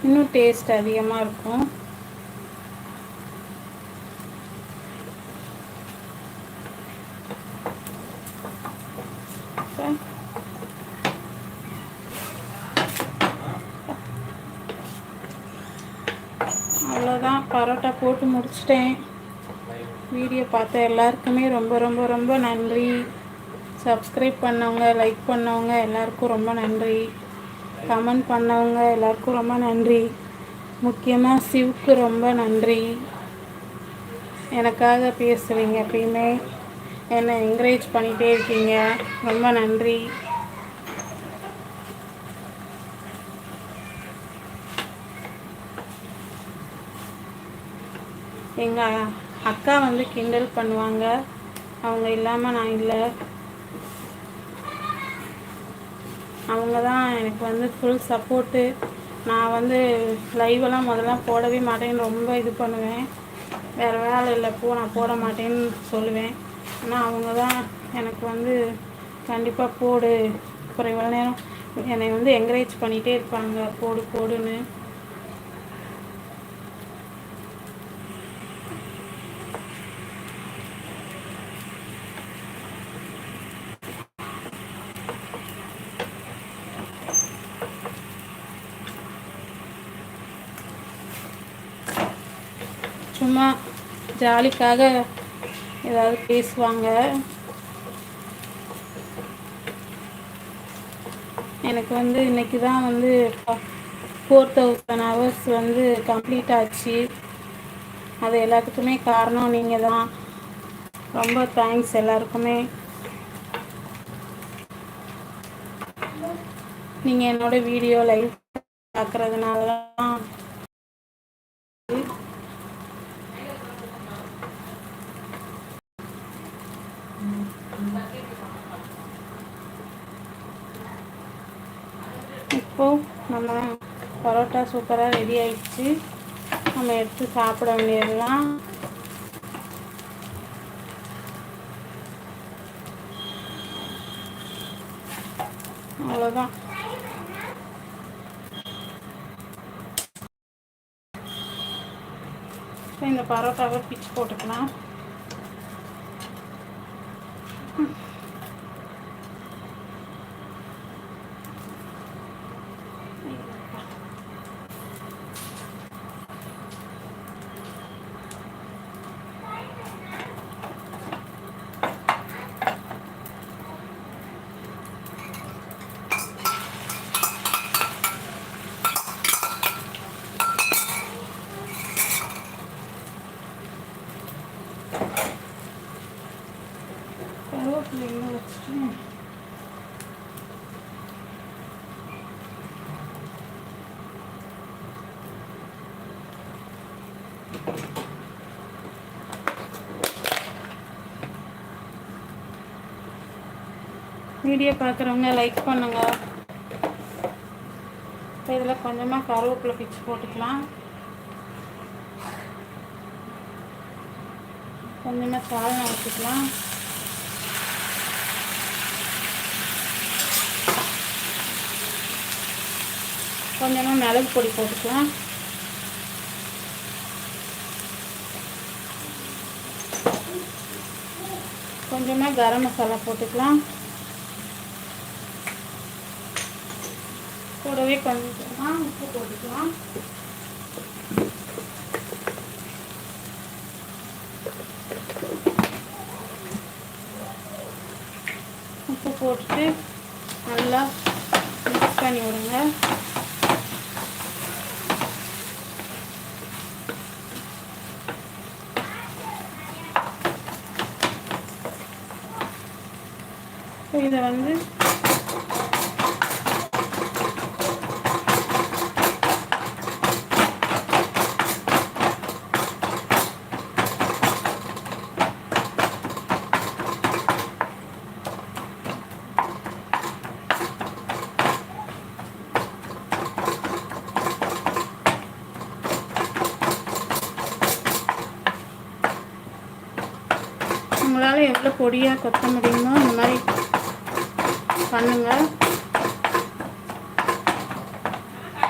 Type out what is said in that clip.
இன்னும் டேஸ்ட் அதிகமாக இருக்கும். அவ்வளோதான், பரோட்டா போட்டு முடிச்சிட்டேன். வீடியோ பார்த்த எல்லாருக்குமே ரொம்ப ரொம்ப ரொம்ப நன்றி. சப்ஸ்கிரைப் பண்ணவங்க, லைக் பண்ணவங்க எல்லாருக்கும் ரொம்ப நன்றி. கமெண்ட் பண்ணவங்க எல்லாருக்கும் ரொம்ப நன்றி. முக்கியமாக சிவுக்கு ரொம்ப நன்றி. எனக்காக பேசுவீங்க, எப்பயுமே என்னை என்கரேஜ் பண்ணிகிட்டே இருக்கீங்க. ரொம்ப நன்றி. எங்கள் அக்கா வந்து கிண்டல் பண்ணுவாங்க, அவங்க இல்லாமல் நான் இல்லை. அவங்க தான் எனக்கு வந்து ஃபுல் சப்போர்ட்டு. நான் வந்து லைவெல்லாம் முதல்ல போடவே மாட்டேன்னு ரொம்ப இது பண்ணுவேன். வேறு வேலை இல்லைப்போ நான் போட மாட்டேன்னு சொல்லுவேன். ஆனால் அவங்க தான் எனக்கு வந்து கண்டிப்பாக போடு, அப்புறம் இவ்வளோ நேரம் என்னை வந்து என்கரேஜ் பண்ணிகிட்டே இருப்பாங்க, போடு போடுன்னு. சும்மா ஜாலிக்காக ஏதாவது பேசுவாங்க. எனக்கு வந்து இன்றைக்கி தான் வந்து 4000 hours வந்து கம்ப்ளீட் ஆச்சு. அது எல்லாத்துக்குமே காரணம் நீங்கள் தான். ரொம்ப தேங்க்ஸ் எல்லாருக்குமே. நீங்கள் என்னோடய வீடியோ லைவ் பார்க்குறதுனால தான். இப்போது நம்ம பரோட்டா சூப்பராக ரெடி ஆயிடுச்சு. நம்ம எடுத்து சாப்பிட வேண்டியதுதான். அவ்வளோதான். இந்த பரோட்டாவை பிச்சு போட்டுக்கலாம். வீடியோ பார்க்குறவங்க லைக் பண்ணுங்கள். இப்போ இதில் கொஞ்சமாக கருவேப்பிலை பிச்சு போட்டுக்கலாம். கொஞ்சமாக சால்னா ஊற்றிக்கலாம். கொஞ்சமாக மிளகு பொடி போட்டுக்கலாம். கொஞ்சமாக கரம் மசாலா போட்டுக்கலாம். கூடவே கொஞ்சமாக உப்பு போட்டுக்கலாம். உப்பு போட்டுட்டு நல்லா மிக்ஸ் பண்ணி விடுங்க. இதை வந்து உங்களால் எவ்வளோ பொடியாக கொத்த முடியுமோ அந்த மாதிரி பண்ணுங்கள்.